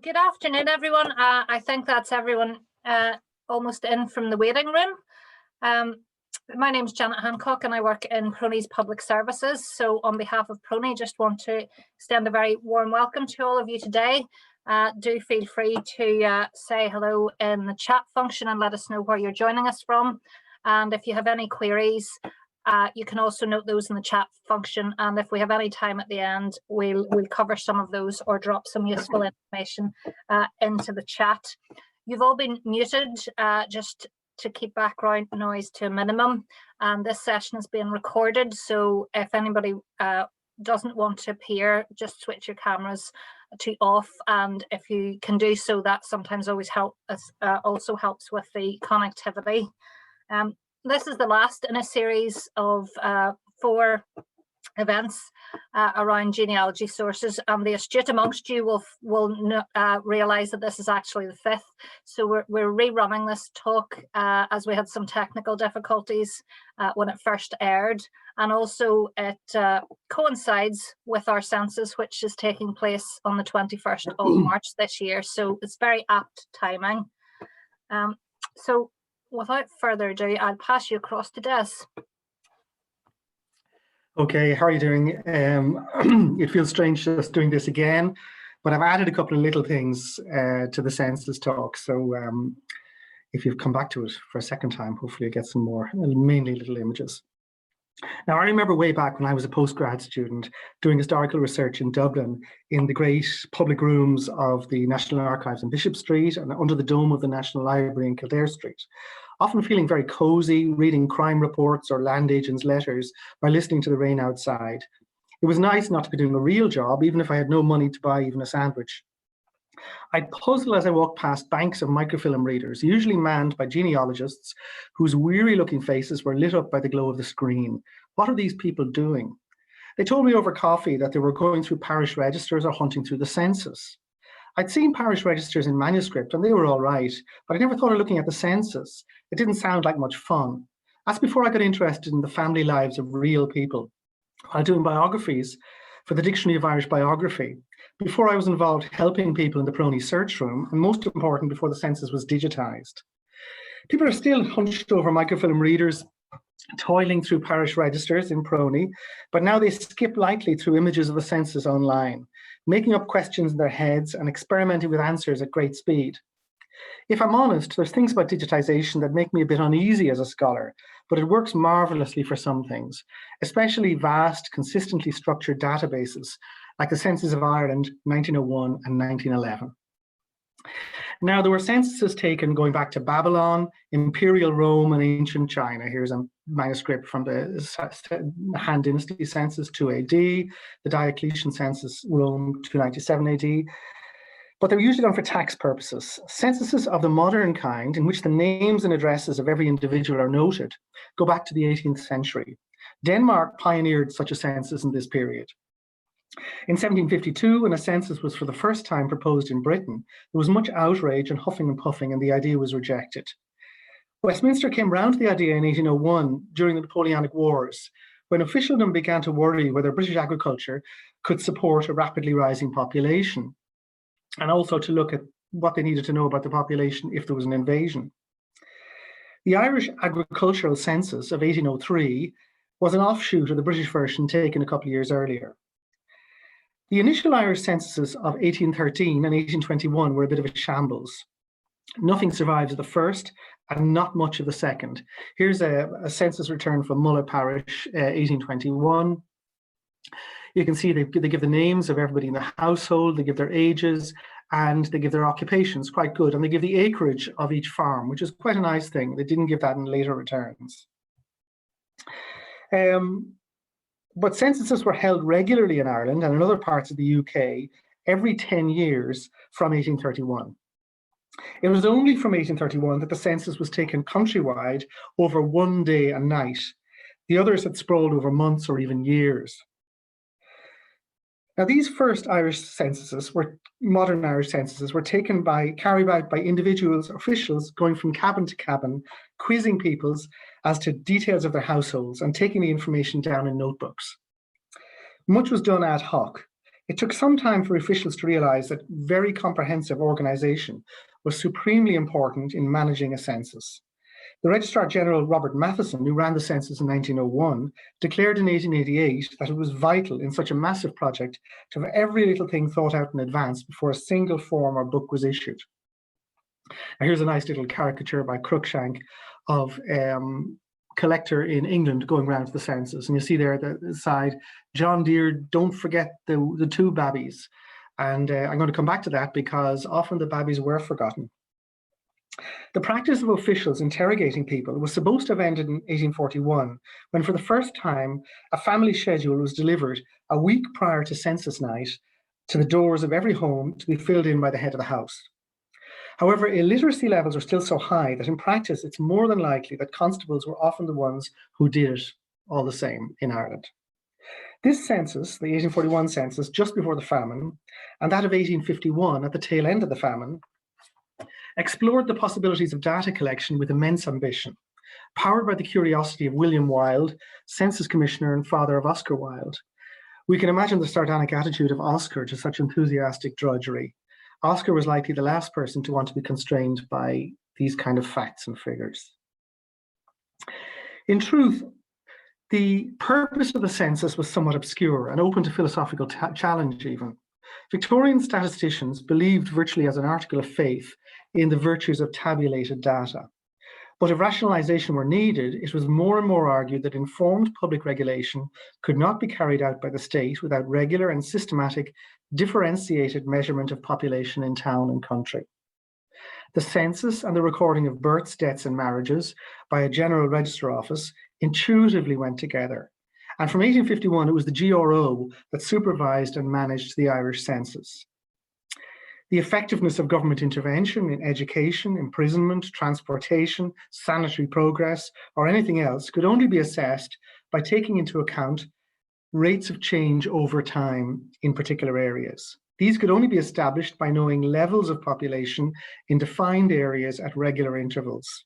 Good afternoon, everyone. I think that's everyone almost in from the waiting room. My name is Janet Hancock and I work in PRONI's Public Services. So on behalf of PRONI, just want to extend a very warm welcome to all of you today. Do feel free to say hello in the chat function and let us know where you're joining us from. And if you have any queries, you can also note those in the chat function, and if we have any time at the end, we'll cover some of those or drop some useful information into the chat. You've all been muted just to keep background noise to a minimum, and this session is being recorded, so if anybody doesn't want to appear, just switch your cameras to off, and if you can do so, that sometimes always also helps with the connectivity. This is the last in a series of 4 events around genealogy sources, and the astute amongst you will realise that this is actually the 5th. So we're rerunning this talk as we had some technical difficulties when it first aired, and also it coincides with our census, which is taking place on the 21st of March this year. So it's very apt timing. So without further ado, I'll pass you across to Des. Okay, how are you doing? It feels strange just doing this again, but I've added a couple of little things to the census talk. So if you've come back to it for a second time, hopefully you get some more, mainly little images. Now, I remember way back when I was a postgrad student doing historical research in Dublin in the great public rooms of the National Archives in Bishop Street and under the dome of the National Library in Kildare Street, often feeling very cosy, reading crime reports or land agents' letters or listening to the rain outside. It was nice not to be doing a real job, even if I had no money to buy even a sandwich. I'd puzzle as I walked past banks of microfilm readers, usually manned by genealogists whose weary-looking faces were lit up by the glow of the screen. What are these people doing? They told me over coffee that they were going through parish registers or hunting through the census. I'd seen parish registers in manuscript and they were all right, but I never thought of looking at the census. It didn't sound like much fun. That's before I got interested in the family lives of real people. While doing biographies for the Dictionary of Irish Biography, before I was involved helping people in the PRONI search room, and most important, before the census was digitized. People are still hunched over microfilm readers, toiling through parish registers in PRONI, but now they skip lightly through images of the census online, making up questions in their heads and experimenting with answers at great speed. If I'm honest, there's things about digitization that make me a bit uneasy as a scholar, but it works marvelously for some things, especially vast, consistently structured databases like the Census of Ireland, 1901 and 1911. Now, there were censuses taken going back to Babylon, Imperial Rome, and ancient China. Here's a manuscript from the Han Dynasty census, 2 AD, the Diocletian census, Rome, 297 AD. But they were usually done for tax purposes. Censuses of the modern kind, in which the names and addresses of every individual are noted, go back to the 18th century. Denmark pioneered such a census in this period. In 1752, when a census was for the first time proposed in Britain, there was much outrage and huffing and puffing, and the idea was rejected. Westminster came round to the idea in 1801 during the Napoleonic Wars, when officialdom began to worry whether British agriculture could support a rapidly rising population, and also to look at what they needed to know about the population if there was an invasion. The Irish Agricultural Census of 1803 was an offshoot of the British version taken a couple of years earlier. The initial Irish censuses of 1813 and 1821 were a bit of a shambles. Nothing survives of the first and not much of the second. Here's a census return from Mulla Parish, 1821. You can see they give the names of everybody in the household, they give their ages, and they give their occupations, quite good. And they give the acreage of each farm, which is quite a nice thing. They didn't give that in later returns. But censuses were held regularly in Ireland and in other parts of the UK every 10 years from 1831. It was only from 1831 that the census was taken countrywide over one day and night. The others had sprawled over months or even years. Now, these first Irish censuses, modern Irish censuses, were carried out by individuals, officials, going from cabin to cabin, quizzing people as to details of their households and taking the information down in notebooks. Much was done ad hoc. It took some time for officials to realize that very comprehensive organization was supremely important in managing a census. The Registrar General Robert Matheson, who ran the census in 1901, declared in 1888 that it was vital in such a massive project to have every little thing thought out in advance before a single form or book was issued. Now, here's a nice little caricature by Cruikshank of collector in England going around to the census, and you see there at the side, John Deere, don't forget the two babbies. And I'm going to come back to that because often the babbies were forgotten. The practice of officials interrogating people was supposed to have ended in 1841, when for the first time a family schedule was delivered a week prior to census night to the doors of every home to be filled in by the head of the house. However, illiteracy levels are still so high that in practice it's more than likely that constables were often the ones who did it all the same in Ireland. This census, the 1841 census just before the famine, and that of 1851 at the tail end of the famine, explored the possibilities of data collection with immense ambition, powered by the curiosity of William Wilde, Census Commissioner and father of Oscar Wilde. We can imagine the sardonic attitude of Oscar to such enthusiastic drudgery. Oscar was likely the last person to want to be constrained by these kind of facts and figures. In truth, the purpose of the census was somewhat obscure and open to philosophical challenge even. Victorian statisticians believed virtually as an article of faith in the virtues of tabulated data. But if rationalization were needed, it was more and more argued that informed public regulation could not be carried out by the state without regular and systematic differentiated measurement of population in town and country. The census and the recording of births, deaths, and marriages by a general register office intuitively went together. And from 1851, it was the GRO that supervised and managed the Irish census. The effectiveness of government intervention in education, imprisonment, transportation, sanitary progress, or anything else could only be assessed by taking into account rates of change over time in particular areas. These could only be established by knowing levels of population in defined areas at regular intervals.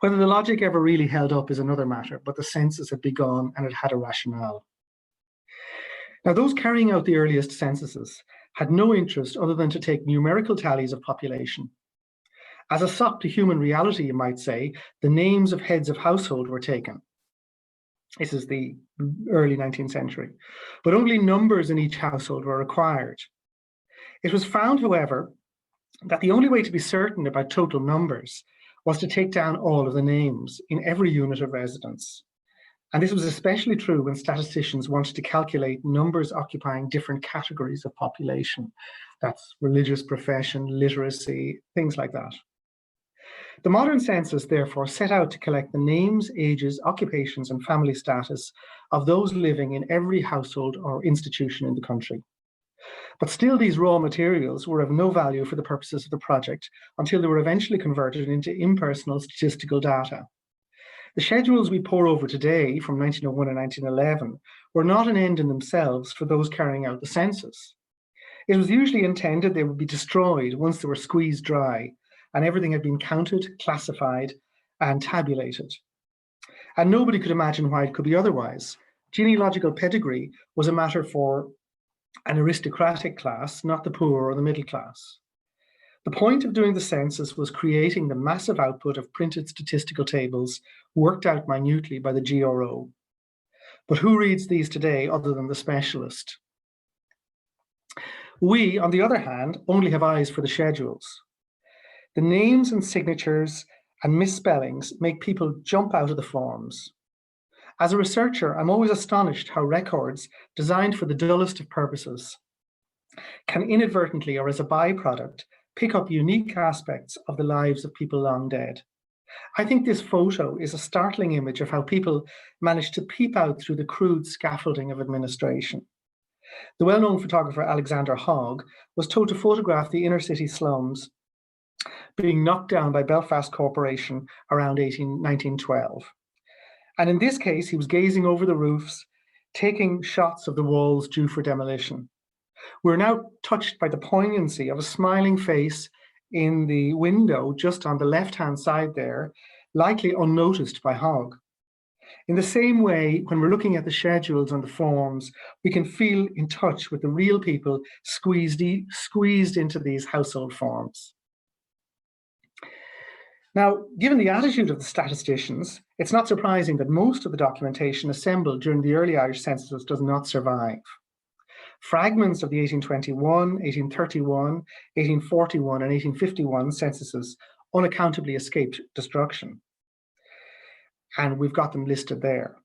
Whether the logic ever really held up is another matter, but the census had begun and it had a rationale. Now, those carrying out the earliest censuses had no interest other than to take numerical tallies of population. As a sop to human reality, you might say, the names of heads of household were taken. This is the early 19th century, but only numbers in each household were required. It was found, however, that the only way to be certain about total numbers was to take down all of the names in every unit of residence. And this was especially true when statisticians wanted to calculate numbers occupying different categories of population. That's religious profession, literacy, things like that. The modern census, therefore, set out to collect the names, ages, occupations, and family status of those living in every household or institution in the country. But still, these raw materials were of no value for the purposes of the project until they were eventually converted into impersonal statistical data. The schedules we pore over today from 1901 and 1911 were not an end in themselves for those carrying out the census. It was usually intended they would be destroyed once they were squeezed dry and everything had been counted, classified, and tabulated. And nobody could imagine why it could be otherwise. Genealogical pedigree was a matter for an aristocratic class, not the poor or the middle class. The point of doing the census was creating the massive output of printed statistical tables worked out minutely by the GRO. But who reads these today other than the specialist? We, on the other hand, only have eyes for the schedules. The names and signatures and misspellings make people jump out of the forms. As a researcher, I'm always astonished how records designed for the dullest of purposes can inadvertently or as a byproduct pick up unique aspects of the lives of people long dead. I think this photo is a startling image of how people managed to peep out through the crude scaffolding of administration. The well-known photographer Alexander Hogg was told to photograph the inner city slums being knocked down by Belfast Corporation around 1912. And in this case, he was gazing over the roofs, taking shots of the walls due for demolition. We're now touched by the poignancy of a smiling face in the window just on the left-hand side there, likely unnoticed by Hogg. In the same way, when we're looking at the schedules on the forms, we can feel in touch with the real people squeezed into these household forms. Now, given the attitude of the statisticians, it's not surprising that most of the documentation assembled during the early Irish censuses does not survive. Fragments of the 1821, 1831, 1841, and 1851 censuses unaccountably escaped destruction. And we've got them listed there.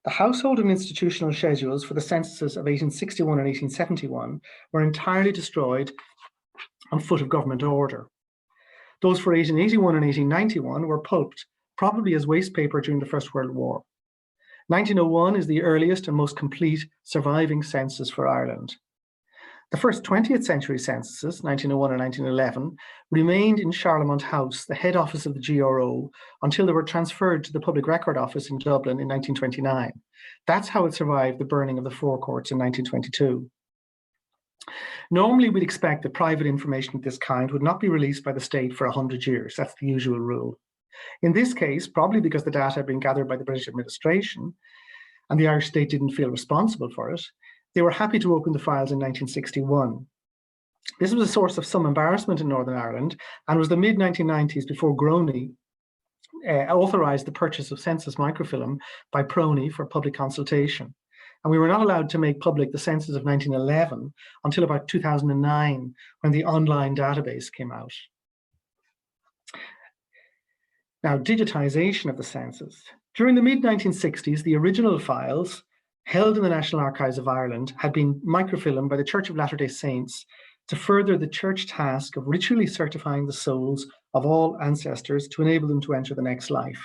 The household and institutional schedules for the censuses of 1861 and 1871 were entirely destroyed on foot of government order. Those for 1881 and 1891 were pulped, probably as waste paper during the First World War. 1901 is the earliest and most complete surviving census for Ireland. The first 20th century censuses, 1901 and 1911, remained in Charlemont House, the head office of the GRO, until they were transferred to the Public Record Office in Dublin in 1929. That's how it survived the burning of the Four Courts in 1922. Normally, we'd expect that private information of this kind would not be released by the state for 100 years. That's the usual rule. In this case, probably because the data had been gathered by the British administration and the Irish state didn't feel responsible for it, they were happy to open the files in 1961. This was a source of some embarrassment in Northern Ireland and was the mid-1990s before PRONI authorised the purchase of census microfilm by PRONI for public consultation. And we were not allowed to make public the census of 1911 until about 2009, when the online database came out. Now, digitization of the census. During the mid-1960s, the original files held in the National Archives of Ireland had been microfilmed by the Church of Latter-day Saints to further the church task of ritually certifying the souls of all ancestors to enable them to enter the next life.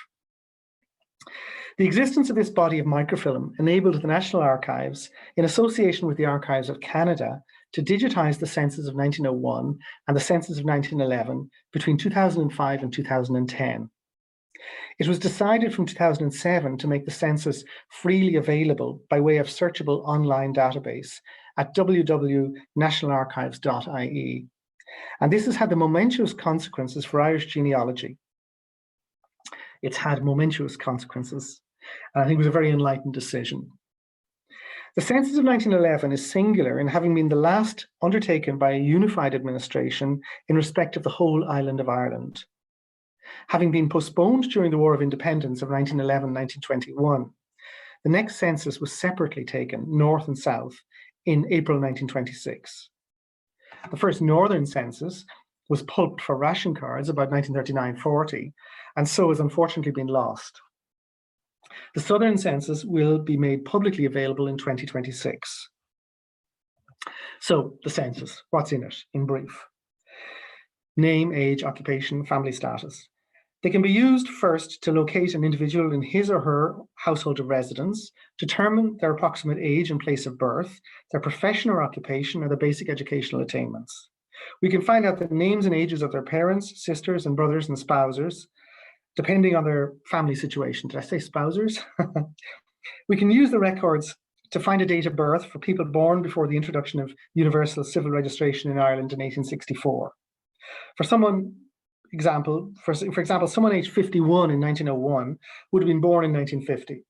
The existence of this body of microfilm enabled the National Archives, in association with the Archives of Canada, to digitize the census of 1901 and the census of 1911 between 2005 and 2010. It was decided from 2007 to make the census freely available by way of searchable online database at www.nationalarchives.ie. And this has had the momentous consequences for Irish genealogy. It's had momentous consequences, and I think it was a very enlightened decision. The census of 1911 is singular in having been the last undertaken by a unified administration in respect of the whole island of Ireland. Having been postponed during the War of Independence of 1911-1921, the next census was separately taken, north and south, in April 1926. The first northern census was pulped for ration cards about 1939-40, and so has unfortunately been lost. The southern census will be made publicly available in 2026. So, the census, what's in it, in brief? Name, age, occupation, family status. They can be used first to locate an individual in his or her household of residence, determine their approximate age and place of birth, their profession or occupation, or their basic educational attainments. We can find out the names and ages of their parents, sisters, and brothers and spousers, depending on their family situation. Did I say spousers? We can use the records to find a date of birth for people born before the introduction of universal civil registration in Ireland in 1864. For example, someone aged 51 in 1901 would have been born in 1950,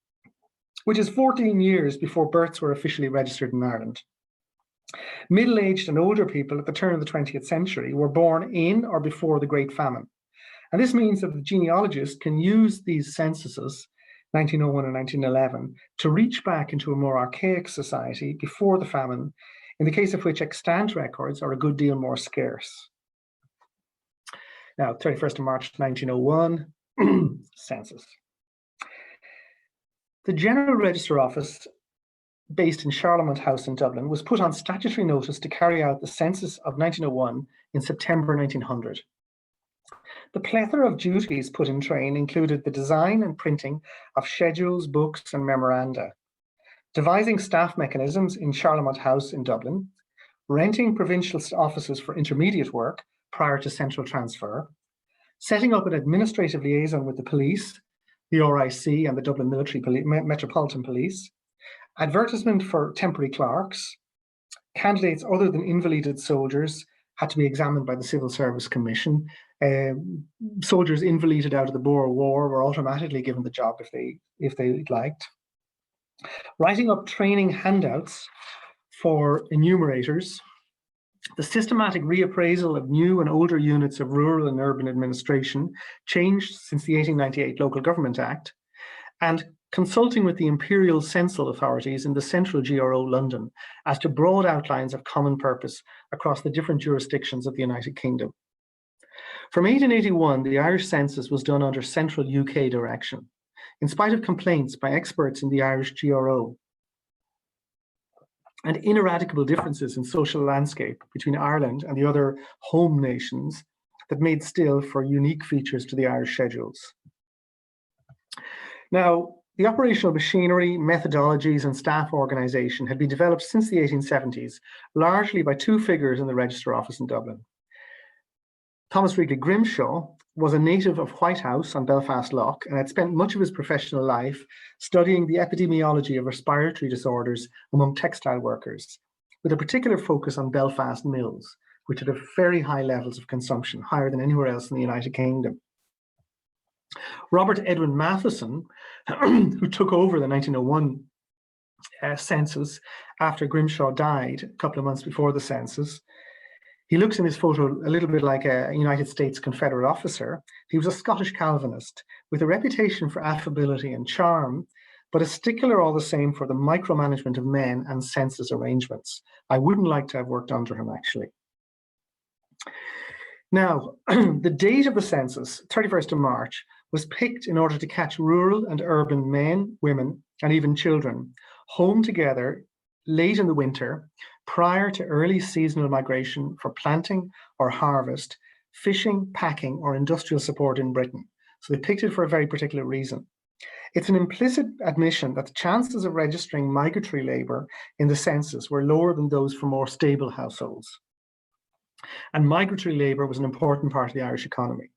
which is 14 years before births were officially registered in Ireland. Middle-aged and older people at the turn of the 20th century were born in or before the Great Famine. And this means that the genealogist can use these censuses, 1901 and 1911, to reach back into a more archaic society before the famine, in the case of which extant records are a good deal more scarce. Now, 31st of March 1901, census. The General Register Office, based in Charlemont House in Dublin, was put on statutory notice to carry out the census of 1901 in September 1900. The plethora of duties put in train included the design and printing of schedules, books, and memoranda, devising staff mechanisms in Charlemont House in Dublin, renting provincial offices for intermediate work prior to central transfer, setting up an administrative liaison with the police, the RIC, and the Dublin Metropolitan Police, advertisement for temporary clerks, candidates other than invalided soldiers, had to be examined by the Civil Service Commission. Soldiers invalided out of the Boer War were automatically given the job if they liked. Writing up training handouts for enumerators, the systematic reappraisal of new and older units of rural and urban administration changed since the 1898 Local Government Act, and consulting with the imperial censal authorities in the central GRO London as to broad outlines of common purpose across the different jurisdictions of the United Kingdom. From 1881, the Irish census was done under central UK direction, in spite of complaints by experts in the Irish GRO and ineradicable differences in social landscape between Ireland and the other home nations that made still for unique features to the Irish schedules. Now, the operational machinery, methodologies, and staff organisation had been developed since the 1870s, largely by two figures in the Register Office in Dublin. Thomas Wrigley Grimshaw was a native of Whitehouse on Belfast Lough and had spent much of his professional life studying the epidemiology of respiratory disorders among textile workers, with a particular focus on Belfast mills, which had very high levels of consumption, higher than anywhere else in the United Kingdom. Robert Edwin Matheson, who took over the 1901 census after Grimshaw died a couple of months before the census, he looks in his photo a little bit like a United States Confederate officer. He was a Scottish Calvinist with a reputation for affability and charm, but a stickler all the same for the micromanagement of men and census arrangements. I wouldn't like to have worked under him, actually. Now, the date of the census, 31st of March, was picked in order to catch rural and urban men, women, and even children home together late in the winter, prior to early seasonal migration for planting or harvest, fishing, packing, or industrial support in Britain. So they picked it for a very particular reason. It's an implicit admission that the chances of registering migratory labour in the census were lower than those for more stable households. And migratory labour was an important part of the Irish economy.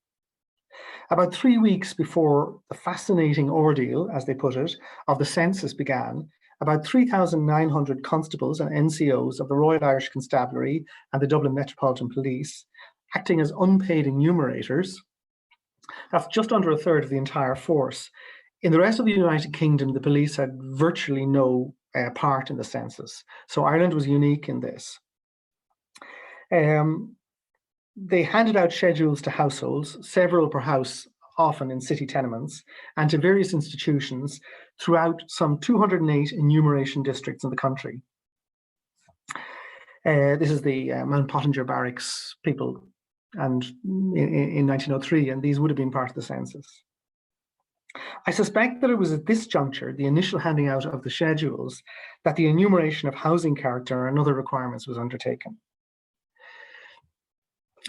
About 3 weeks before the fascinating ordeal, as they put it, of the census began, about 3,900 constables and NCOs of the Royal Irish Constabulary and the Dublin Metropolitan Police, acting as unpaid enumerators, that's just under a third of the entire force. In the rest of the United Kingdom, the police had virtually no part in the census. So Ireland was unique in this. They handed out schedules to households, several per house, often in city tenements, and to various institutions throughout some 208 enumeration districts in the country. This is the Mount Pottinger Barracks people, and in 1903, and these would have been part of the census. I suspect that it was at this juncture, the initial handing out of the schedules, that the enumeration of housing character and other requirements was undertaken.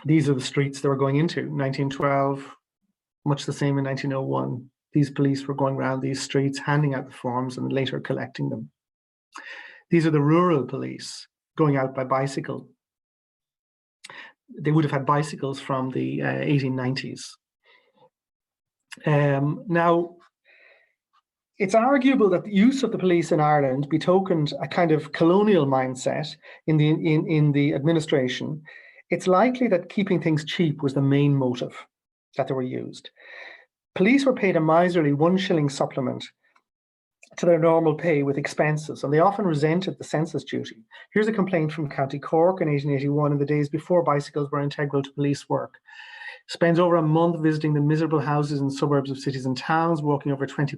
These are the streets they were going into. 1912, much the same in 1901. These police were going around these streets, handing out the forms and later collecting them. These are the rural police going out by bicycle. They would have had bicycles from the 1890s. Now, it's arguable that the use of the police in Ireland betokened a kind of colonial mindset in the administration. It's likely that keeping things cheap was the main motive that they were used. Police were paid a miserly 1 shilling supplement to their normal pay with expenses, and they often resented the census duty. Here's a complaint from County Cork in 1881, in the days before bicycles were integral to police work. Spends over a month visiting the miserable houses in suburbs of cities and towns, walking over 20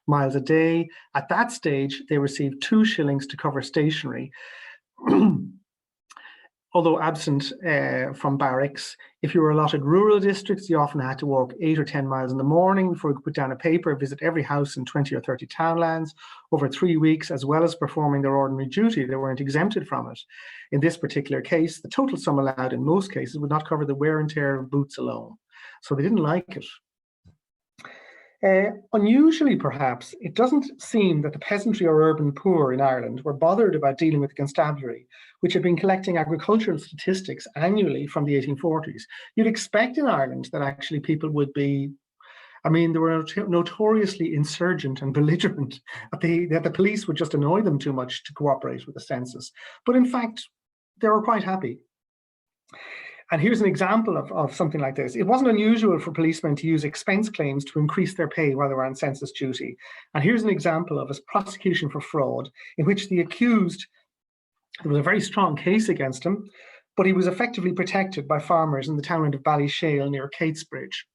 miles a day. At that stage, they received 2 shillings to cover stationery. Although absent from barracks, if you were allotted rural districts, you often had to walk 8 or 10 miles in the morning before you could put down a paper, visit every house in 20 or 30 townlands over 3 weeks, as well as performing their ordinary duty. They weren't exempted from it. In this particular case, the total sum allowed in most cases would not cover the wear and tear of boots alone. So they didn't like it. Unusually, perhaps, it doesn't seem that the peasantry or urban poor in Ireland were bothered about dealing with the constabulary, which had been collecting agricultural statistics annually from the 1840s. You'd expect in Ireland that actually people would be, I mean, they were notoriously insurgent and belligerent, that the police would just annoy them too much to cooperate with the census. But in fact, they were quite happy. And here's an example of something like this. It wasn't unusual for policemen to use expense claims to increase their pay while they were on census duty. And here's an example of a prosecution for fraud in which the accused, there was a very strong case against him, but he was effectively protected by farmers in the townland of Ballyshale near Catesbridge.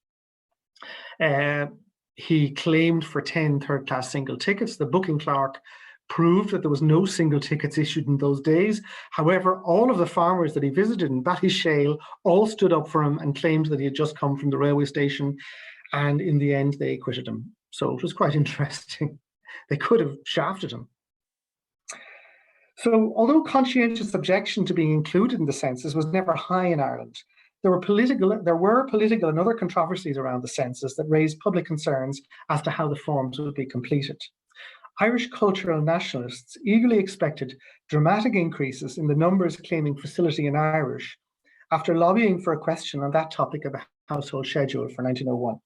He claimed for 10 third-class single tickets. The booking clerk proved that there was no single tickets issued in those days. However, all of the farmers that he visited in Ballyshale all stood up for him and claimed that he had just come from the railway station, and in the end they acquitted him. So it was quite interesting. They could have shafted him. So although conscientious objection to being included in the census was never high in Ireland, there were political and other controversies around the census that raised public concerns as to how the forms would be completed. Irish cultural nationalists eagerly expected dramatic increases in the numbers claiming facility in Irish after lobbying for a question on that topic of the household schedule for 1901.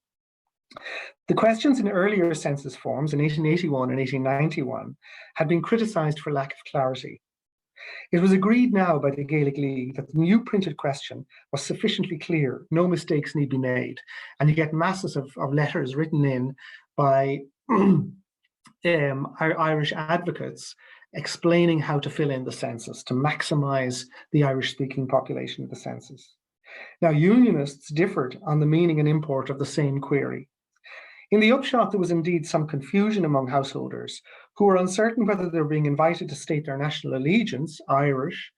The questions in earlier census forms in 1881 and 1891 had been criticised for lack of clarity. It was agreed now by the Gaelic League that the new printed question was sufficiently clear, no mistakes need be made, and you get masses of letters written in by Irish advocates explaining how to fill in the census to maximise the Irish-speaking population of the census. Now, Unionists differed on the meaning and import of the same query. In the upshot, there was indeed some confusion among householders who were uncertain whether they were being invited to state their national allegiance, Irish,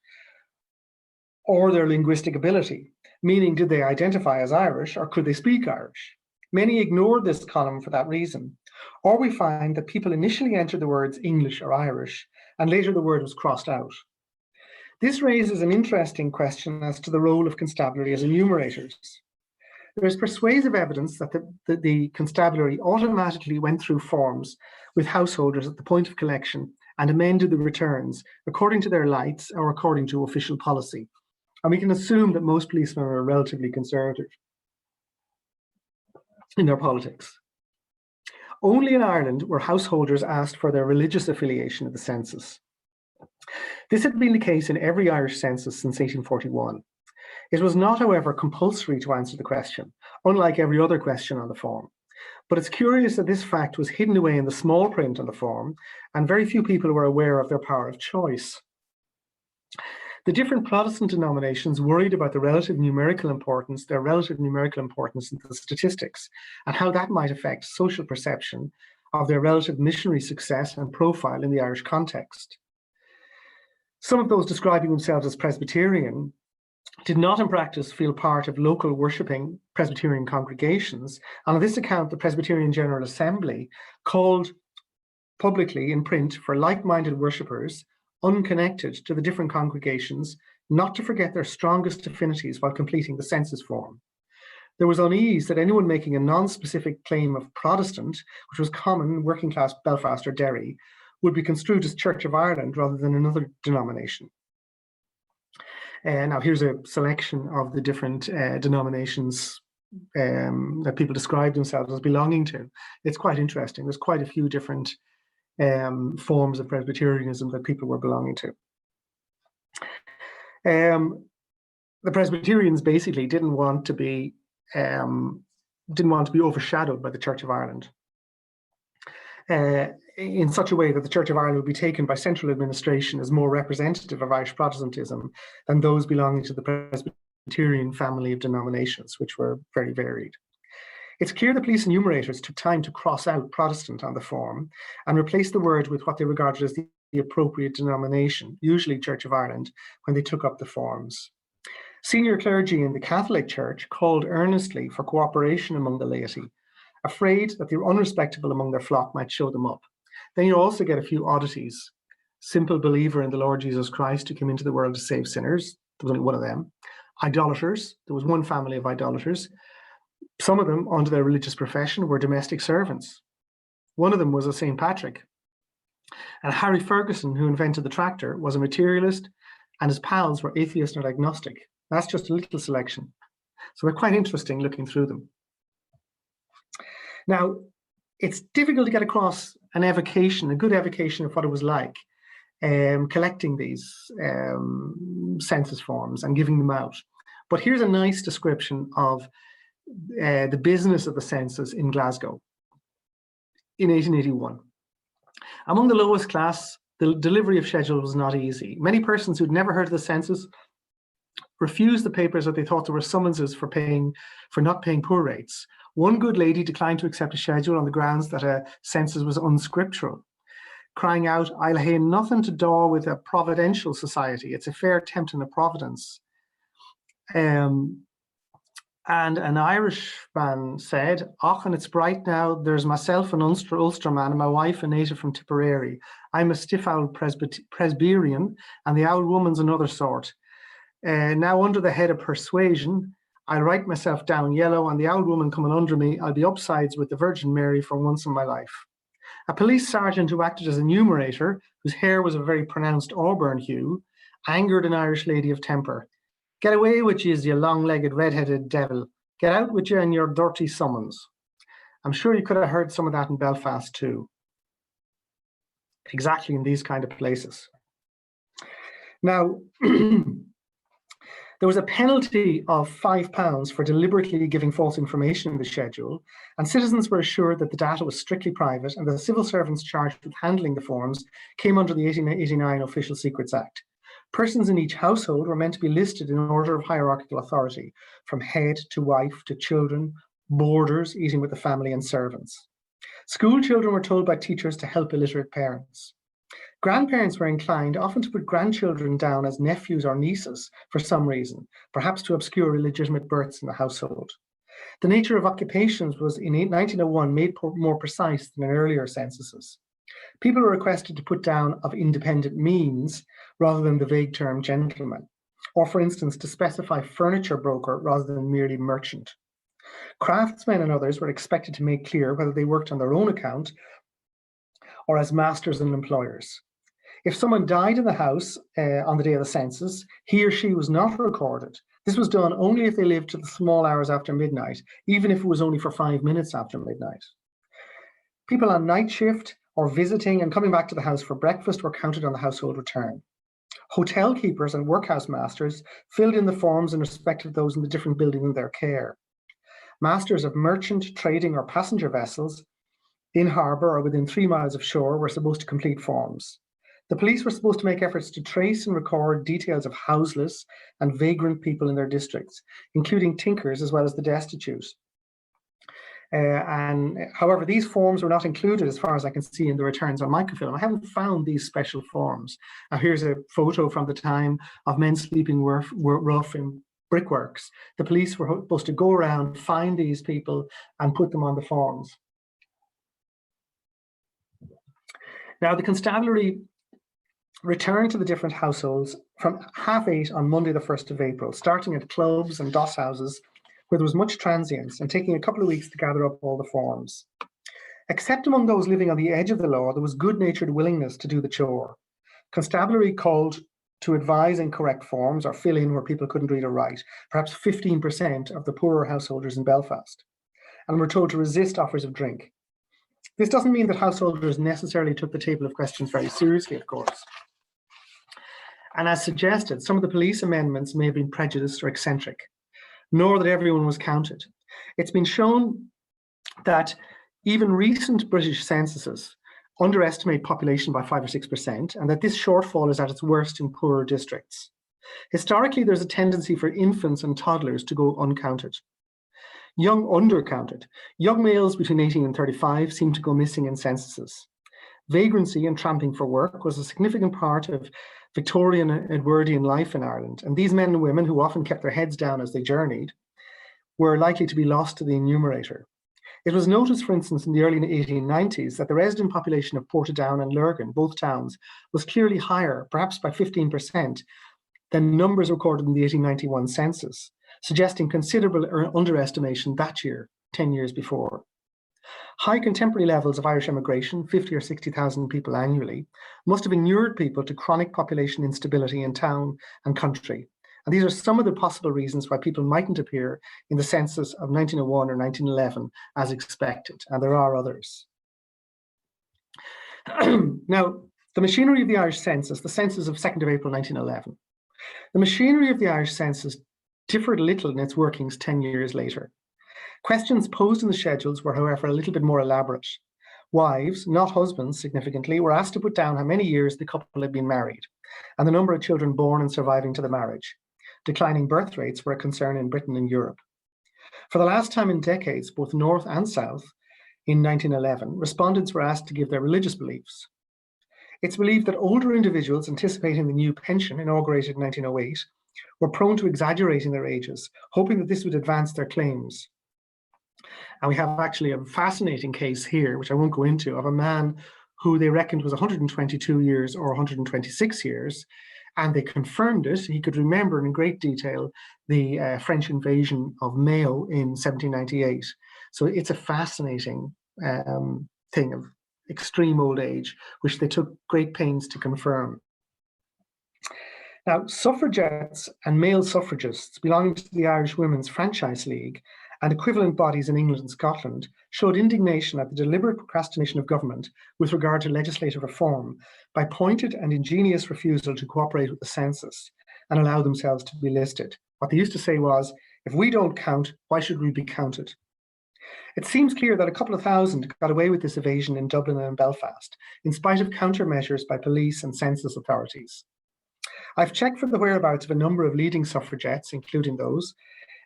or their linguistic ability, meaning did they identify as Irish or could they speak Irish? Many ignored this column for that reason. Or we find that people initially entered the words English or Irish, and later the word was crossed out. This raises an interesting question as to the role of constabulary as enumerators. There is persuasive evidence that the constabulary automatically went through forms with householders at the point of collection and amended the returns according to their lights or according to official policy. And we can assume that most policemen are relatively conservative in their politics. Only in Ireland were householders asked for their religious affiliation at the census. This had been the case in every Irish census since 1841. It was not, however, compulsory to answer the question, unlike every other question on the form. But it's curious that this fact was hidden away in the small print on the form, and very few people were aware of their power of choice. The different Protestant denominations worried about their relative numerical importance in the statistics, and how that might affect social perception of their relative missionary success and profile in the Irish context. Some of those describing themselves as Presbyterian did not in practice feel part of local worshipping Presbyterian congregations, and on this account the Presbyterian General Assembly called publicly in print for like-minded worshippers unconnected to the different congregations not to forget their strongest affinities while completing the census form. There was unease that anyone making a non-specific claim of Protestant, which was common in working class Belfast or Derry, would be construed as Church of Ireland rather than another denomination. Now here's a selection of the different denominations that people describe themselves as belonging to. It's quite interesting. There's quite a few different forms of Presbyterianism that people were belonging to. The Presbyterians basically didn't want to be overshadowed by the Church of Ireland in such a way that the Church of Ireland would be taken by central administration as more representative of Irish Protestantism than those belonging to the Presbyterian family of denominations, which were very varied. It's clear the police enumerators took time to cross out Protestant on the form and replace the word with what they regarded as the appropriate denomination, usually Church of Ireland, when they took up the forms. Senior clergy in the Catholic Church called earnestly for cooperation among the laity, afraid that the unrespectable among their flock might show them up. Then you also get a few oddities. Simple believer in the Lord Jesus Christ who came into the world to save sinners. There was only one of them. Idolaters. There was one family of idolaters. Some of them, under their religious profession, were domestic servants. One of them was a St. Patrick. And Harry Ferguson, who invented the tractor, was a materialist, and his pals were atheist and agnostic. That's just a little selection. So they're quite interesting looking through them. Now, it's difficult to get across an evocation, a good evocation of what it was like collecting these census forms and giving them out. But here's a nice description of the business of the census in Glasgow in 1881. Among the lowest class, the delivery of schedule was not easy. Many persons who'd never heard of the census refused the papers that they thought there were summonses for not paying poor rates. One good lady declined to accept a schedule on the grounds that a census was unscriptural, crying out, "I'll hae nothing to do with a providential society. It's a fair tempting of providence." And an Irishman said, "Och, and it's bright now. There's myself, an Ulsterman, and my wife, a native from Tipperary. I'm a stiff old Presbyterian, and the old woman's another sort. Now under the head of persuasion, I'll write myself down yellow, and the old woman coming under me, I'll be upsides with the Virgin Mary for once in my life." A police sergeant who acted as enumerator, whose hair was a very pronounced auburn hue, angered an Irish lady of temper. "Get away with you long-legged, red-headed devil. Get out with you and your dirty summons." I'm sure you could have heard some of that in Belfast too. Exactly in these kind of places. Now, there was a penalty of £5 for deliberately giving false information in the schedule, and citizens were assured that the data was strictly private and the civil servants charged with handling the forms came under the 1889 Official Secrets Act. Persons in each household were meant to be listed in order of hierarchical authority, from head to wife to children, boarders, eating with the family, and servants. School children were told by teachers to help illiterate parents. Grandparents were inclined often to put grandchildren down as nephews or nieces for some reason, perhaps to obscure illegitimate births in the household. The nature of occupations was in 1901 made more precise than in earlier censuses. People were requested to put down of independent means rather than the vague term gentleman, or for instance, to specify furniture broker rather than merely merchant. Craftsmen and others were expected to make clear whether they worked on their own account or as masters and employers. If someone died in the house on the day of the census, he or she was not recorded. This was done only if they lived to the small hours after midnight, even if it was only for 5 minutes after midnight. People on night shift or visiting and coming back to the house for breakfast were counted on the household return. Hotel keepers and workhouse masters filled in the forms in respect of those in the different buildings in their care. Masters of merchant, trading, or passenger vessels in harbour or within 3 miles of shore were supposed to complete forms. The police were supposed to make efforts to trace and record details of houseless and vagrant people in their districts, including tinkers as well as the destitute. However, these forms were not included, as far as I can see, in the returns on microfilm. I haven't found these special forms. Now, here's a photo from the time of men sleeping rough in brickworks. The police were supposed to go around, find these people, and put them on the forms. Now, the constabulary returned to the different households from 8:30 on Monday, the 1st of April, starting at clubs and doss houses where there was much transience and taking a couple of weeks to gather up all the forms. Except among those living on the edge of the law, there was good-natured willingness to do the chore. Constabulary called to advise and correct forms or fill in where people couldn't read or write, perhaps 15% of the poorer householders in Belfast, and were told to resist offers of drink. This doesn't mean that householders necessarily took the table of questions very seriously, of course. And as suggested, some of the police amendments may have been prejudiced or eccentric, nor that everyone was counted. It's been shown that even recent British censuses underestimate population by 5 or 6%, and that this shortfall is at its worst in poorer districts. Historically, there's a tendency for infants and toddlers to go uncounted. Young undercounted. Young males between 18 and 35 seem to go missing in censuses. Vagrancy and tramping for work was a significant part of Victorian and Edwardian life in Ireland, and these men and women, who often kept their heads down as they journeyed, were likely to be lost to the Enumerator. It was noticed, for instance, in the early 1890s that the resident population of Portadown and Lurgan, both towns, was clearly higher, perhaps by 15%, than numbers recorded in the 1891 census, suggesting considerable underestimation that year, 10 years before. High contemporary levels of Irish emigration, 50 or 60,000 people annually, must have inured people to chronic population instability in town and country. And these are some of the possible reasons why people mightn't appear in the census of 1901 or 1911 as expected, and there are others. Now, the machinery of the Irish census, the census of 2nd of April 1911, the machinery of the Irish census differed little in its workings 10 years later. Questions posed in the schedules were, however, a little bit more elaborate. Wives, not husbands, significantly, were asked to put down how many years the couple had been married, and the number of children born and surviving to the marriage. Declining birth rates were a concern in Britain and Europe. For the last time in decades, both North and South, in 1911, respondents were asked to give their religious beliefs. It's believed that older individuals anticipating the new pension, inaugurated in 1908, were prone to exaggerating their ages, hoping that this would advance their claims. And we have actually a fascinating case here, which I won't go into, of a man who they reckoned was 122 years or 126 years, and they confirmed it. He could remember in great detail the French invasion of Mayo in 1798. So it's a fascinating thing of extreme old age, which they took great pains to confirm. Now, suffragettes and male suffragists belonging to the Irish Women's Franchise League and equivalent bodies in England and Scotland showed indignation at the deliberate procrastination of government with regard to legislative reform by pointed and ingenious refusal to cooperate with the census and allow themselves to be listed. What they used to say was, if we don't count, why should we be counted? It seems clear that a couple of thousand got away with this evasion in Dublin and Belfast, in spite of countermeasures by police and census authorities. I've checked for the whereabouts of a number of leading suffragettes, including those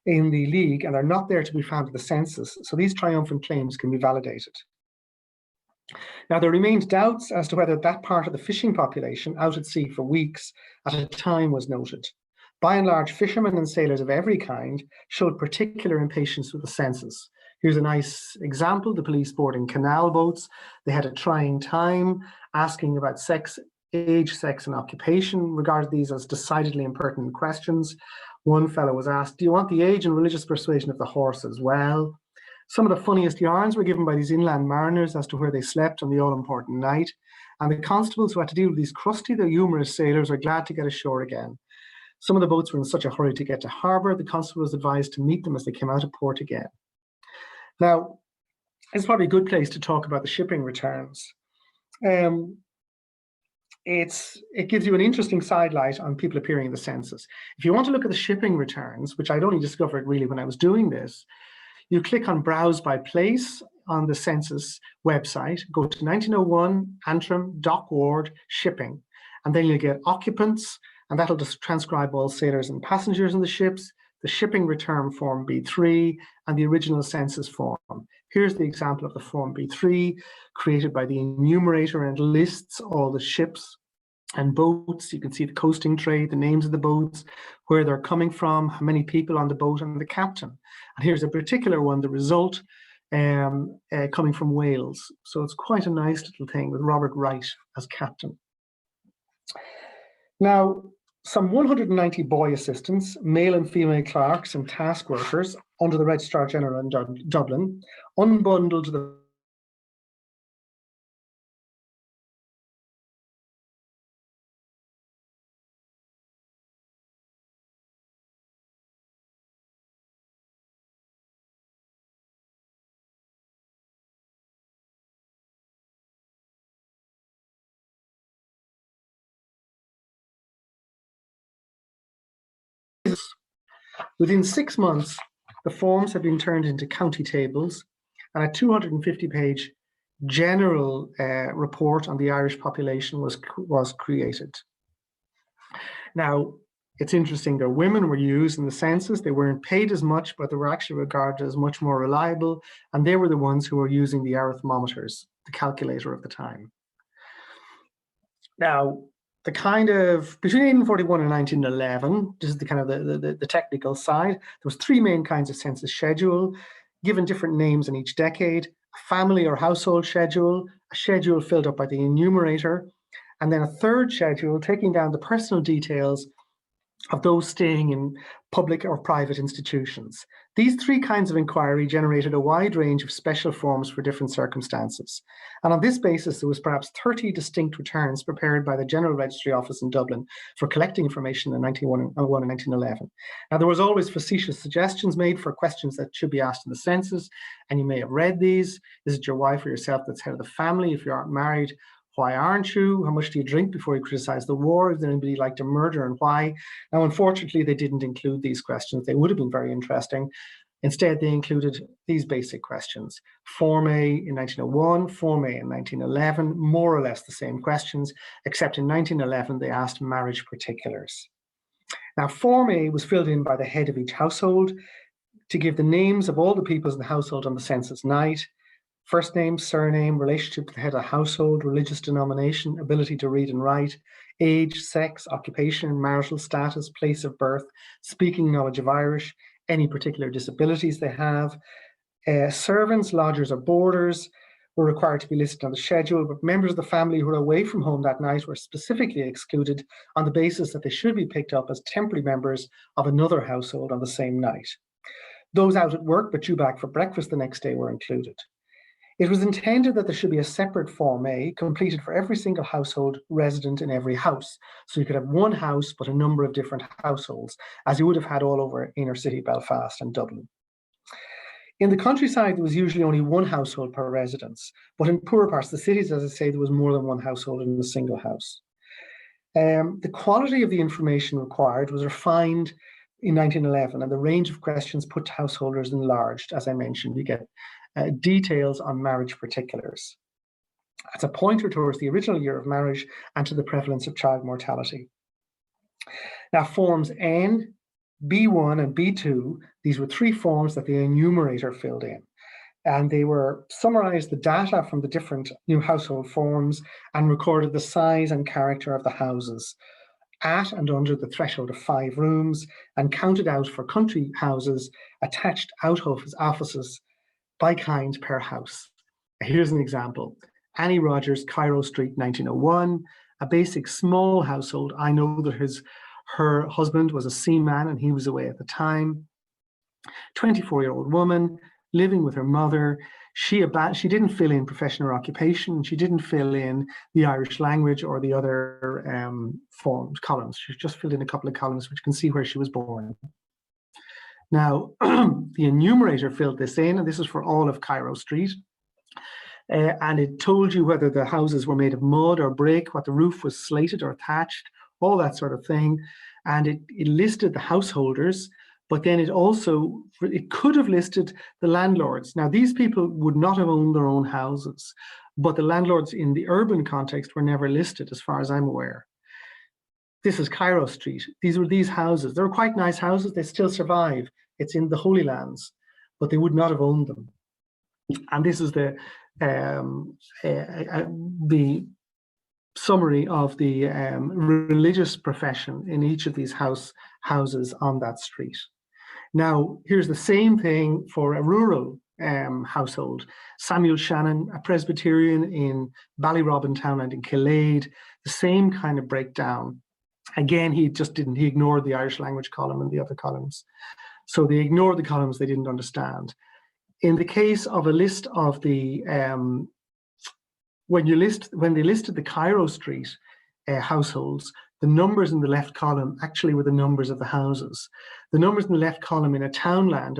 in the League, and they're not there to be found at the census, so these triumphant claims can be validated. Now, there remained doubts as to whether that part of the fishing population out at sea for weeks at a time was noted. By and large, fishermen and sailors of every kind showed particular impatience with the census. Here's a nice example: the police boarding canal boats. They had a trying time asking about sex, age, sex, and occupation, regarded these as decidedly impertinent questions. One fellow was asked, do you want the age and religious persuasion of the horse as well? Some of the funniest yarns were given by these inland mariners as to where they slept on the all-important night, and the constables who had to deal with these crusty though humorous sailors were glad to get ashore again. Some of the boats were in such a hurry to get to harbour, the constable was advised to meet them as they came out of port again. Now, it's probably a good place to talk about the shipping returns. It gives you an interesting sidelight on people appearing in the census. If you want to look at the shipping returns, which I'd only discovered really when I was doing this, you click on Browse by Place on the census website, go to 1901, Antrim, Dock Ward, Shipping, and then you'll get occupants, and that'll just transcribe all sailors and passengers in the ships, the shipping return form B3, and the original census form. Here's the example of the form B3 created by the Enumerator, and lists all the ships and boats. You can see the coasting trade, the names of the boats, where they're coming from, how many people on the boat, and the captain. And here's a particular one, the result, coming from Wales. So it's quite a nice little thing with Robert Wright as captain. Now, some 190 boy assistants, male and female clerks and task workers under the Registrar General in Dublin, unbundled the Within 6 months, the forms have been turned into county tables, and a 250-page general report on the Irish population was created. Now, it's interesting that women were used in the census. They weren't paid as much, but they were actually regarded as much more reliable, and they were the ones who were using the arithmometers, the calculator of the time. Now, the kind of, between 1841 and 1911, this is the kind of the technical side, there was 3 main kinds of census schedule, given different names in each decade: a family or household schedule, a schedule filled up by the enumerator, and then a third schedule taking down the personal details of those staying in public or private institutions. These 3 kinds of inquiry generated a wide range of special forms for different circumstances. And on this basis, there was perhaps 30 distinct returns prepared by the General Registry Office in Dublin for collecting information in 1901 and 1911. Now, there was always facetious suggestions made for questions that should be asked in the census, and you may have read these. Is it your wife or yourself that's head of the family if you aren't married? Why aren't you? How much do you drink before you criticize the war? Is there anybody like to murder, and why? Now, unfortunately, they didn't include these questions. They would have been very interesting. Instead, they included these basic questions. Form A in 1901, Form A in 1911, more or less the same questions, except in 1911, they asked marriage particulars. Now, Form A was filled in by the head of each household to give the names of all the people in the household on the census night: first name, surname, relationship to the head of the household, religious denomination, ability to read and write, age, sex, occupation, marital status, place of birth, speaking knowledge of Irish, any particular disabilities they have. Servants, lodgers, or boarders were required to be listed on the schedule, but members of the family who were away from home that night were specifically excluded on the basis that they should be picked up as temporary members of another household on the same night. Those out at work but due back for breakfast the next day were included. It was intended that there should be a separate Form A completed for every single household resident in every house. So you could have one house, but a number of different households, as you would have had all over inner city Belfast and Dublin. In the countryside, there was usually only one household per residence, but in poorer parts of the cities, as I say, there was more than one household in a single house. The quality of the information required was refined in 1911, and the range of questions put to householders enlarged. As I mentioned, you get details on marriage particulars. It's a pointer towards the original year of marriage and to the prevalence of child mortality. Now, forms N, B1 and B2, these were three forms that the enumerator filled in. And they were summarized the data from the different new household forms and recorded the size and character of the houses at and under the threshold of 5 rooms, and counted out for country houses attached out offices by kind per house. Here's an example. Annie Rogers, Cairo Street, 1901, a basic small household. I know that her husband was a seaman and he was away at the time. 24-year-old woman living with her mother. She didn't fill in profession or occupation. She didn't fill in the Irish language or the other columns. She just filled in a couple of columns, which you can see where she was born. Now, the enumerator filled this in, and this is for all of Cairo Street. And it told you whether the houses were made of mud or brick, what the roof was slated or thatched, all that sort of thing. And it listed the householders, but then it could have listed the landlords. Now, these people would not have owned their own houses, but the landlords in the urban context were never listed, as far as I'm aware. This is Cairo Street. These were these houses. They were quite nice houses. They still survive. It's in the Holy Lands, but they would not have owned them. And this is the summary of the religious profession in each of these houses on that street. Now, here's the same thing for a rural household. Samuel Shannon, a Presbyterian in Ballyrobin Townland in Killade, the same kind of breakdown. Again, he ignored the Irish language column and the other columns. So they ignored the columns they didn't understand. In the case of a list of the, when they listed the Cairo Street households, the numbers in the left column actually were the numbers of the houses. The numbers in the left column in a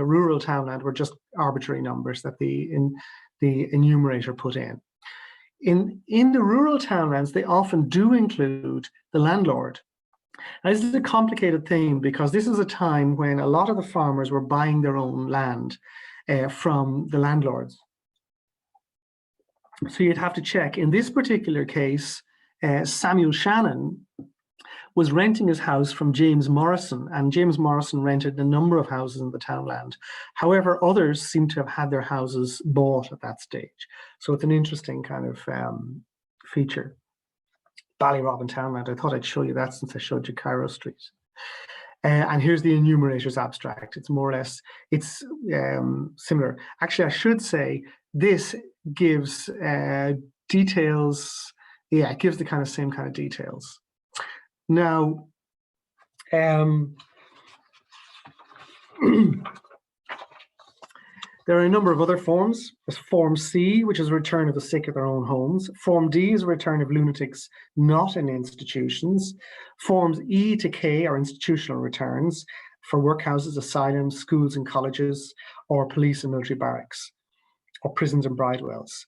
rural townland, were just arbitrary numbers that the enumerator put in. In the rural townlands, they often do include the landlord. Now, this is a complicated thing because this is a time when a lot of the farmers were buying their own land from the landlords. So you'd have to check. In this particular case, Samuel Shannon was renting his house from James Morrison, and James Morrison rented a number of houses in the townland. However, others seem to have had their houses bought at that stage. So it's an interesting kind of feature. Ballyrobin Townland, I thought I'd show you that since I showed you Cairo Street. And here's the enumerator's abstract. It's more or less, it's similar. Actually, I should say this gives details. Yeah, it gives the same kind of details. Now, there are a number of other forms. There's Form C, which is a return of the sick at their own homes. Form D is a return of lunatics not in institutions. Forms E to K are institutional returns for workhouses, asylums, schools and colleges, or police and military barracks, or prisons and bridewells.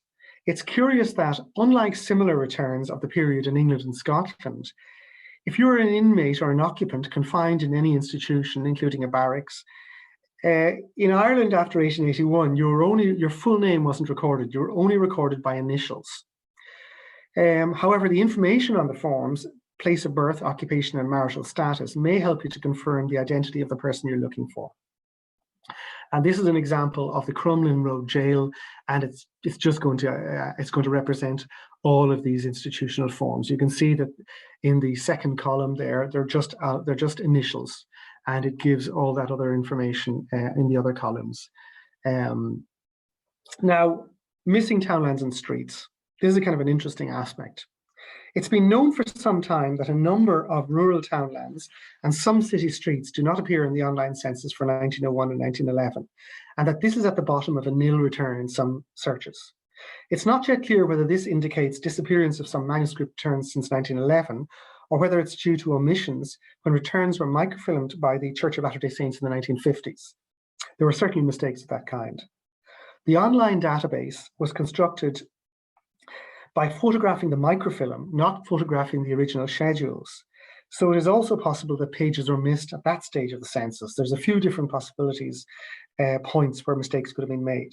It's curious that, unlike similar returns of the period in England and Scotland, if you were an inmate or an occupant confined in any institution, including a barracks, in Ireland after 1881, your full name wasn't recorded. You were only recorded by initials. However, the information on the forms, place of birth, occupation, and marital status, may help you to confirm the identity of the person you're looking for. And this is an example of the Crumlin Road Jail, and it's just going to represent all of these institutional forms. You can see that in the second column there, they're just initials, and it gives all that other information in the other columns. Now, missing townlands and streets. This is a kind of an interesting aspect. It's been known for some time that a number of rural townlands and some city streets do not appear in the online census for 1901 and 1911, and that this is at the bottom of a nil return in some searches. It's not yet clear whether this indicates disappearance of some manuscript returns since 1911, or whether it's due to omissions when returns were microfilmed by the Church of Latter-day Saints in the 1950s. There were certainly mistakes of that kind. The online database was constructed by photographing the microfilm, not photographing the original schedules. So it is also possible that pages were missed at that stage of the census. There's a few different possibilities, points where mistakes could have been made.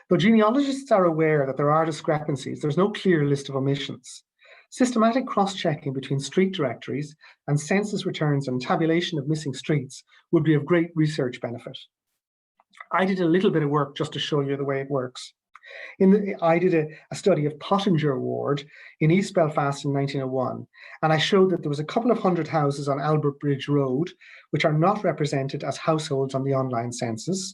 Though genealogists are aware that there are discrepancies, there's no clear list of omissions. Systematic cross-checking between street directories and census returns and tabulation of missing streets would be of great research benefit. I did a little bit of work just to show you the way it works. I did a study of Pottinger Ward in East Belfast in 1901, and I showed that there was a couple of hundred houses on Albert Bridge Road, which are not represented as households on the online census.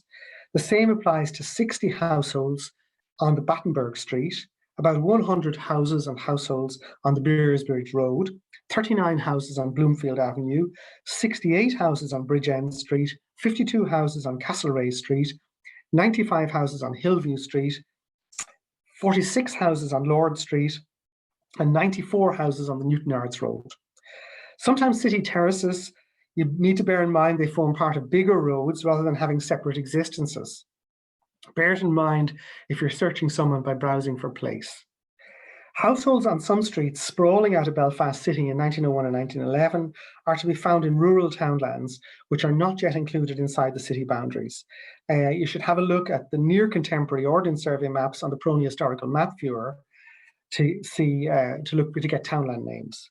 The same applies to 60 households on the Battenberg Street, about 100 houses and households on the Beersbridge Road, 39 houses on Bloomfield Avenue, 68 houses on Bridgend Street, 52 houses on Castlereagh Street, 95 houses on Hillview Street, 46 houses on Lord Street, and 94 houses on the Newton-Yards Road. Sometimes city terraces, you need to bear in mind they form part of bigger roads rather than having separate existences. Bear it in mind if you're searching someone by browsing for place. Households on some streets sprawling out of Belfast City in 1901 and 1911 are to be found in rural townlands, which are not yet included inside the city boundaries. You should have a look at the near contemporary Ordnance Survey maps on the PRONI Historical Map Viewer to get townland names.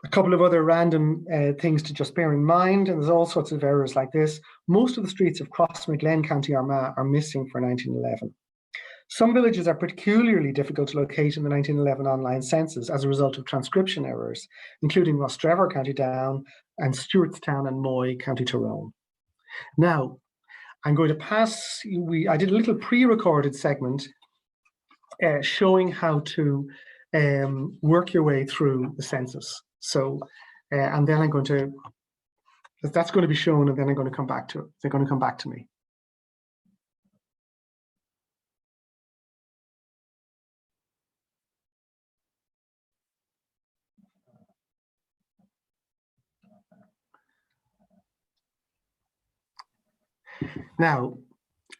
A couple of other random things to just bear in mind, and there's all sorts of errors like this. Most of the streets of Crossmaglen, County Armagh, are missing for 1911. Some villages are particularly difficult to locate in the 1911 online census as a result of transcription errors, including Rostrevor, County Down, and Stewartstown and Moy, County Tyrone. Now, I'm going to pass, I did a little pre-recorded segment showing how to work your way through the census. So, and then I'm going to, that's going to be shown, and then I'm going to come back to it. They're going to come back to me. Now,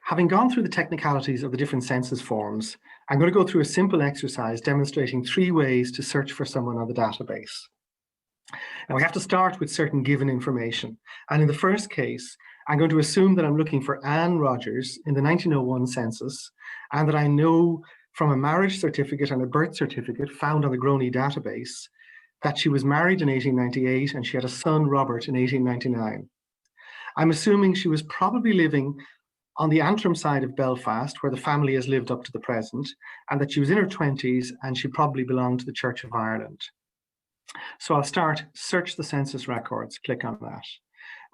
having gone through the technicalities of the different census forms, I'm going to go through a simple exercise demonstrating 3 ways to search for someone on the database. Now, we have to start with certain given information. And in the first case, I'm going to assume that I'm looking for Anne Rogers in the 1901 census, and that I know from a marriage certificate and a birth certificate found on the PRONI database that she was married in 1898 and she had a son, Robert, in 1899. I'm assuming she was probably living on the Antrim side of Belfast, where the family has lived up to the present, and that she was in her 20s and she probably belonged to the Church of Ireland. So I'll start, search the census records, click on that.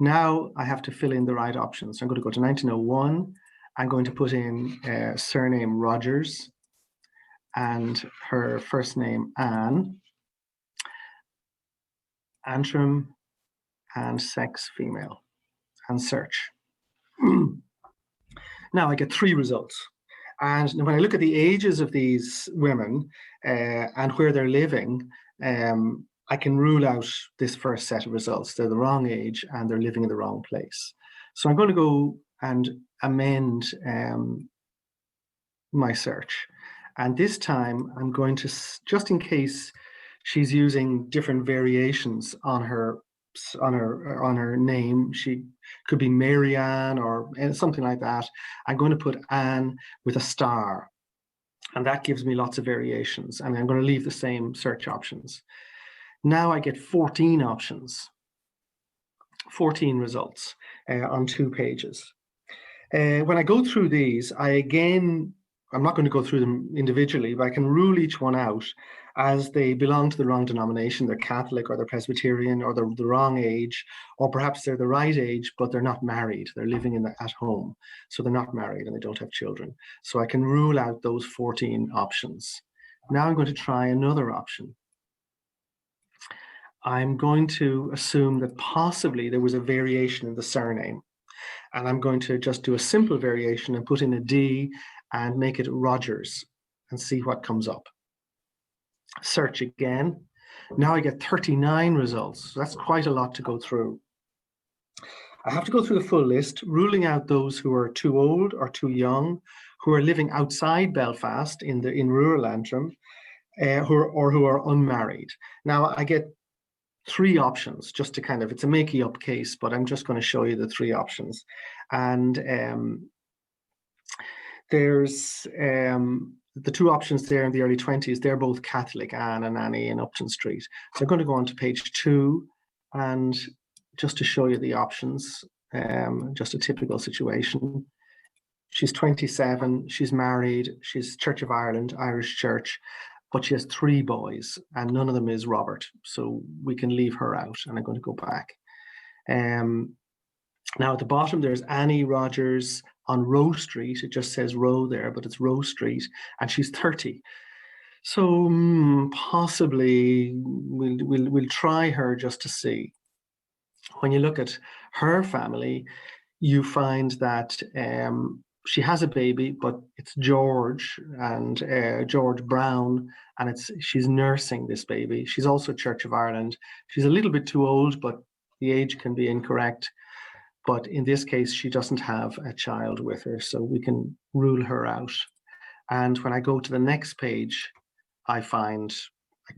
Now I have to fill in the right options. So I'm going to go to 1901. I'm going to put in surname Rogers and her first name Anne, Antrim, and sex female, and search. Now I get 3 results. And when I look at the ages of these women and where they're living, I can rule out this first set of results. They're the wrong age and they're living in the wrong place. So I'm going to go and amend my search. And this time I'm going to, just in case she's using different variations on her name, she could be Marianne or something like that. I'm going to put Anne with a star, and that gives me lots of variations. And I'm going to leave the same search options. Now I get 14 options, 14 results on 2 pages. When I go through these, I'm not going to go through them individually, but I can rule each one out as they belong to the wrong denomination. They're Catholic, or they're Presbyterian, or they're the wrong age, or perhaps they're the right age, but they're not married. They're living at home, so they're not married and they don't have children. So I can rule out those 14 options. Now I'm going to try another option. I'm going to assume that possibly there was a variation in the surname. And I'm going to just do a simple variation and put in a D and make it Rogers and see what comes up. Search again. Now I get 39 results. So that's quite a lot to go through. I have to go through the full list, ruling out those who are too old or too young, who are living outside Belfast in rural Antrim, who are unmarried. Now I get 3 options, just to kind of, it's a makey up case, but I'm just going to show you the 3 options. And there's the 2 options there in the early 20s, they're both Catholic, Anne and Annie in Upton Street. So I'm going to go on to page 2, and just to show you the options, just a typical situation. She's 27, she's married, she's Church of Ireland, Irish Church, but she has 3 boys and none of them is Robert. So we can leave her out, and I'm going to go back. Now at the bottom, there's Annie Rogers on Rowe Street. It just says Rowe there, but it's Rowe Street, and she's 30. So possibly we'll try her just to see. When you look at her family, you find that she has a baby, but it's George and George Brown, and she's nursing this baby. She's also Church of Ireland. She's a little bit too old, but the age can be incorrect. But in this case, she doesn't have a child with her, so we can rule her out. And when I go to the next page, I can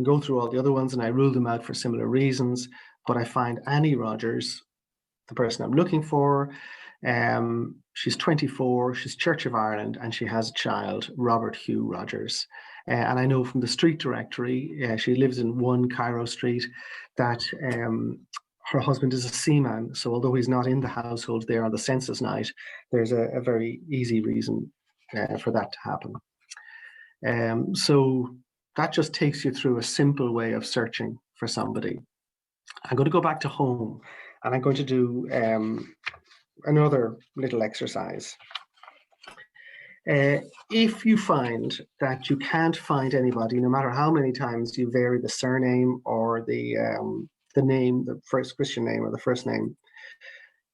go through all the other ones and I rule them out for similar reasons, but I find Annie Rogers, the person I'm looking for. She's 24, she's Church of Ireland, and she has a child, Robert Hugh Rogers. And I know from the street directory, she lives in 1 Cairo Street, that her husband is a seaman. So although he's not in the household there on the census night, there's a very easy reason for that to happen. So that just takes you through a simple way of searching for somebody. I'm going to go back to home, and I'm going to do another little exercise. If you find that you can't find anybody, no matter how many times you vary the surname or the name, the first Christian name or the first name,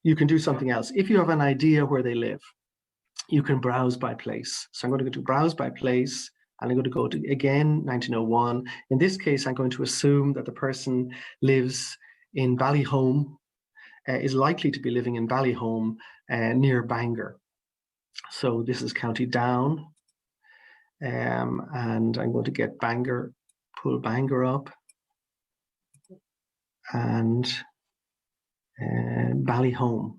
you can do something else. If you have an idea where they live, you can browse by place. So I'm going to go to browse by place, and I'm going to go to, again, 1901. In this case, I'm going to assume that the person lives in Ballyholme, is likely to be living in Ballyholme near Bangor. So this is County Down, and I'm going to get Bangor, pull Bangor up, and Ballyholme.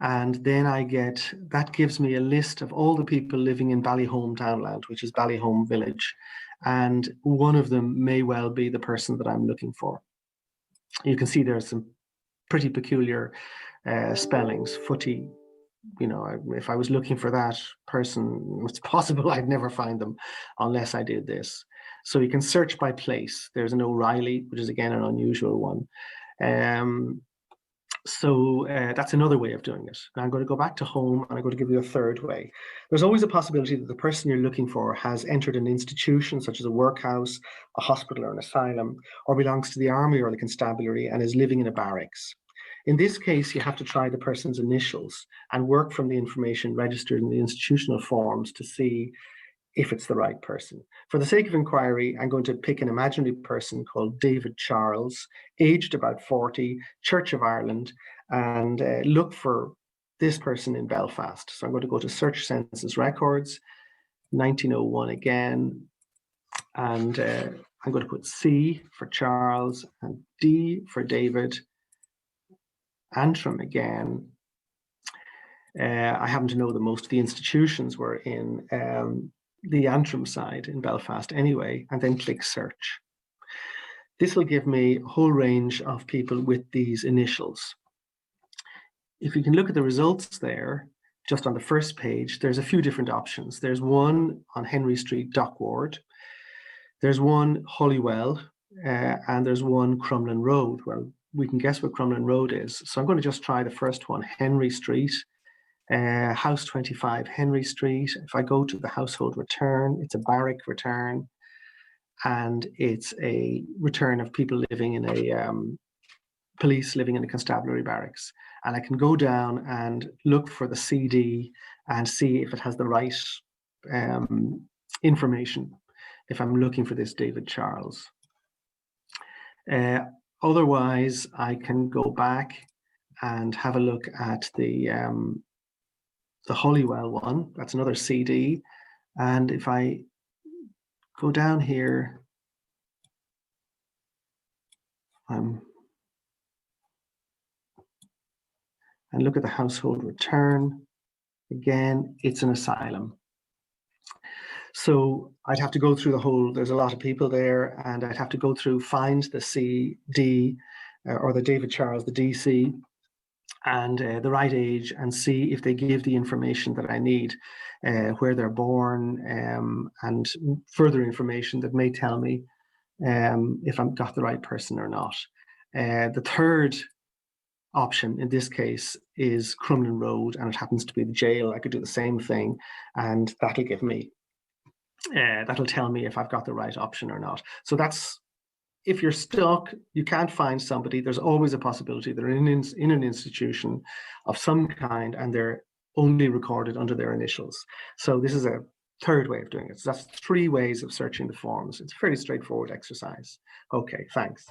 And then that gives me a list of all the people living in Ballyholme Townland, which is Ballyholme Village. And one of them may well be the person that I'm looking for. You can see there's some pretty peculiar spellings. Footy, if I was looking for that person, it's possible I'd never find them unless I did this. So you can search by place. There's an O'Reilly, which is again an unusual one. So that's another way of doing it. Now I'm going to go back to home, and I'm going to give you a third way. There's always a possibility that the person you're looking for has entered an institution such as a workhouse, a hospital or an asylum, or belongs to the army or the constabulary and is living in a barracks. In this case, you have to try the person's initials and work from the information registered in the institutional forms to see if it's the right person. For the sake of inquiry, I'm going to pick an imaginary person called David Charles, aged about 40, Church of Ireland, and look for this person in Belfast. So I'm going to go to search census records, 1901 again, and I'm going to put C for Charles and D for David, Antrim again. I happen to know that most of the institutions were in the Antrim side in Belfast anyway, and then click search. This will give me a whole range of people with these initials. If you can look at the results there, just on the first page, there's a few different options. There's one on Henry Street, Dock Ward. There's one Holywell, and there's one Crumlin Road. Well, we can guess what Crumlin Road is. So I'm going to just try the first one, Henry Street, House 25, Henry Street. If I go to the household return, it's a barrack return, and it's a return of people living in a police living in a constabulary barracks. And I can go down and look for the CD and see if it has the right information, if I'm looking for this David Charles. Otherwise, I can go back and have a look at the Holywell one. That's another CD. And if I go down here, and look at the household return, again, it's an asylum. So I'd have to go through the whole, there's a lot of people there, and I'd have to go through, find the CD or the David Charles, the DC, and the right age, and see if they give the information that I need, where they're born, and further information that may tell me if I've got the right person or not. The third option in this case is Crumlin Road, and it happens to be the jail. I could do the same thing, and that'll give me, that'll tell me if I've got the right option or not. So that's, if you're stuck, you can't find somebody, there's always a possibility they're in an institution of some kind and they're only recorded under their initials. So this is a third way of doing it. So that's 3 ways of searching the forms. It's a fairly straightforward exercise. Okay, thanks.